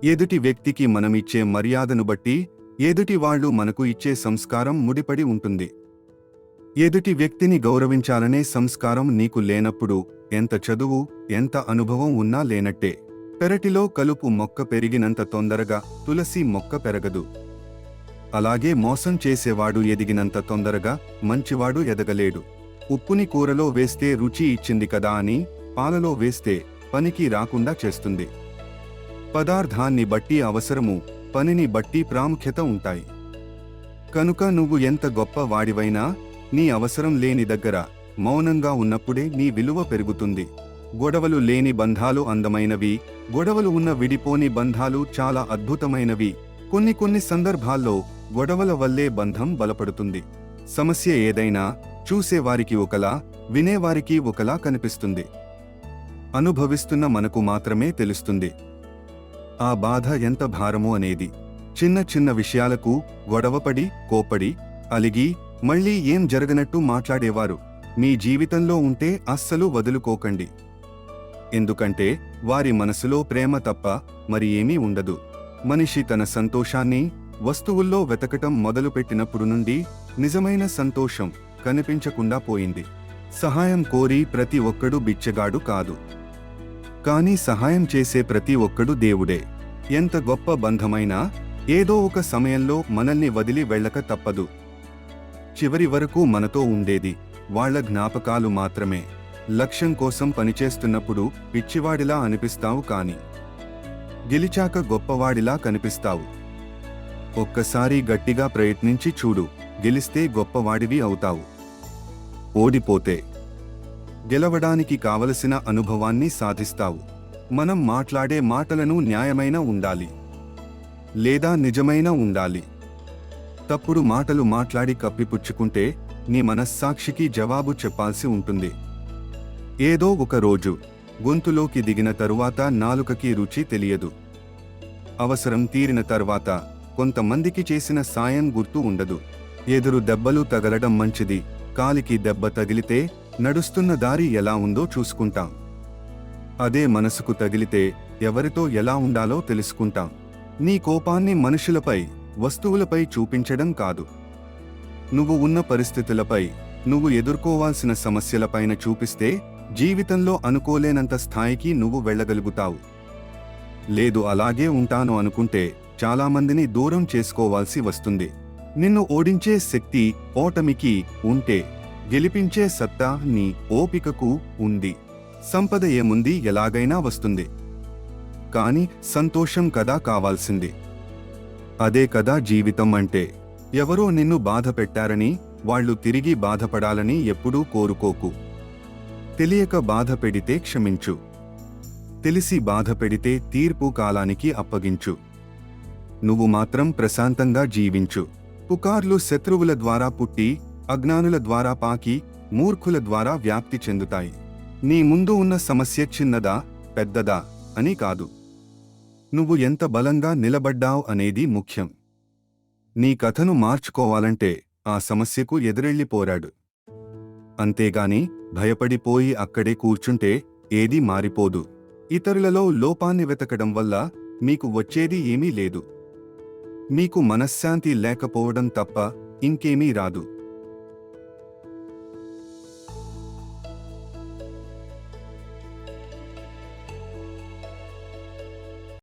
ఎదుటి వ్యక్తికి మనమిచ్చే మర్యాదను బట్టి ఎదుటి వాళ్ళు మనకు ఇచ్చే సంస్కారం ముడిపడి ఉంటుంది. ఎదుటి వ్యక్తిని గౌరవించాలనే సంస్కారం నీకు లేనప్పుడు ఎంత చదువు, ఎంత అనుభవం ఉన్నా లేనట్టే. పెరటిలో కలుపు మొక్క పెరిగినంత తొందరగా తులసి మొక్క పెరగదు. అలాగే మోసం చేసేవాడు ఎదిగినంత తొందరగా మంచివాడు ఎదగలేడు. ఉప్పుని కూరలో వేస్తే రుచి ఇచ్చింది కదా అని పాలలో వేస్తే పనికి రాకుండా చేస్తుంది. పదార్థాన్ని బట్టి అవసరము, పనిని బట్టి ప్రాముఖ్యత ఉంటాయి. కనుక నువ్వు ఎంత గొప్ప వాడివైనా నీ అవసరం లేని దగ్గర మౌనంగా ఉన్నప్పుడే నీ విలువ పెరుగుతుంది. గొడవలు లేని బంధాలు అందమైనవి, గొడవలు ఉన్న విడిపోని బంధాలు చాలా అద్భుతమైనవి. కొన్ని సందర్భాల్లో గొడవల వల్లే బంధం బలపడుతుంది. సమస్య ఏదైనా చూసేవారికి ఒకలా, వినేవారికి ఒకలా కనిపిస్తుంది. అనుభవిస్తున్న మనకు మాత్రమే తెలుస్తుంది ఆ బాధ ఎంత భారమో అనేది. చిన్న విషయాలకు గొడవపడి, కోపడి, అలిగి మళ్ళీ ఏం జరగనట్టు మాట్లాడేవారు మీ జీవితంలో ఉంటే అస్సలు వదులుకోకండి. ఎందుకంటే వారి మనసులో ప్రేమ తప్ప మరి ఏమీ ఉండదు. మనిషి తన సంతోషాన్ని వస్తువుల్లో వెతకటం మొదలుపెట్టినప్పుడు నుండి నిజమైన సంతోషం కనిపించకుండా పోయింది. సహాయం కోరి ప్రతి ఒక్కడు బిచ్చగాడు కాదు, కానీ సహాయం చేసే ప్రతి ఒక్కడు దేవుడే. ఎంత గొప్ప బంధమైనా ఏదో ఒక సమయంలో మనల్ని వదిలి వెళ్ళక తప్పదు. చివరి వరకు మనతో ఉండేది వాళ్ళ జ్ఞాపకాలు మాత్రమే. లక్ష్యం కోసం పనిచేస్తున్నప్పుడు పిచ్చివాడిలా అనిపిస్తావు, కానీ గెలిచాక గొప్పవాడిలా కనిపిస్తావు. ఒక్కసారి గట్టిగా ప్రయత్నించి చూడు, గెలిస్తే గొప్పవాడివి అవుతావు. ఓడిపోతే గెలవడానికి కావలసిన అనుభవాన్ని సాధిస్తావు. మనం మాట్లాడే మాటలను న్యాయమైన ఉండాలి, లేదా నిజమైన ఉండాలి. తప్పుడు మాటలు మాట్లాడి కప్పిపుచ్చుకుంటే నీ మనస్సాక్షికి జవాబు చెప్పాల్సి ఉంటుంది. ఏదో ఒక రోజు గొంతులోకి దిగిన తరువాత నాలుకకి రుచి తెలియదు. అవసరం తీరిన తర్వాత కొంతమందికి చేసిన సాయం గుర్తు ఉండదు. ఎదురు దెబ్బలు తగలడం మంచిది, కాలికి దెబ్బ తగిలితే నడుస్తున్న దారి ఎలా ఉందో చూసుకుంటాం. అదే మనసుకు తగిలితే ఎవరితో ఎలా ఉండాలో తెలుసుకుంటాం. నీ కోపాన్ని మనుషులపై, వస్తువులపై చూపించడం కాదు, నువ్వు ఉన్న పరిస్థితులపై, నువ్వు ఎదుర్కోవాల్సిన సమస్యలపైన చూపిస్తే జీవితంలో అనుకోలేనంత స్థాయికి నువ్వు వెళ్ళగలుగుతావు. లేదు అలాగే ఉంటాను అనుకుంటే చాలామందిని దూరం చేసుకోవాల్సి వస్తుంది. నిన్ను ఓడించే శక్తి ఓటమికి ఉంటే గెలిపించే సత్తా నీ ఓపికకు ఉంది. సంపద ఏముంది, ఎలాగైనా వస్తుంది, కానీ సంతోషం కదా కావాల్సింది. అదే కదా జీవితం అంటే. ఎవరో నిన్ను బాధ పెట్టారని వాళ్ళు తిరిగి బాధపడాలని ఎప్పుడూ కోరుకోకు. తెలియక బాధ పెడితే క్షమించు, తెలిసి బాధ పెడితే తీర్పు కాలానికి అప్పగించు. నువ్వు మాత్రం ప్రశాంతంగా జీవించు. పుకార్లు శత్రువుల ద్వారా పుట్టి, అజ్ఞానుల ద్వారా పాకి, మూర్ఖుల ద్వారా వ్యాప్తి చెందుతాయి. నీ ముందు ఉన్న సమస్య చిన్నదా పెద్దదా అని కాదు, నువ్వు ఎంత బలంగా నిలబడ్డావు అనేది ముఖ్యం. నీ కథను మార్చుకోవాలంటే ఆ సమస్యకు ఎదురెళ్ళి పోరాడు. అంతేగాని భయపడిపోయి అక్కడే కూర్చుంటే ఏదీ మారిపోదు. ఇతరులలో లోపాన్ని వెతకడం వల్ల మీకు వచ్చేది ఏమీ లేదు. మీకు మనశ్శాంతి లేకపోవడం తప్ప ఇంకేమీ రాదు.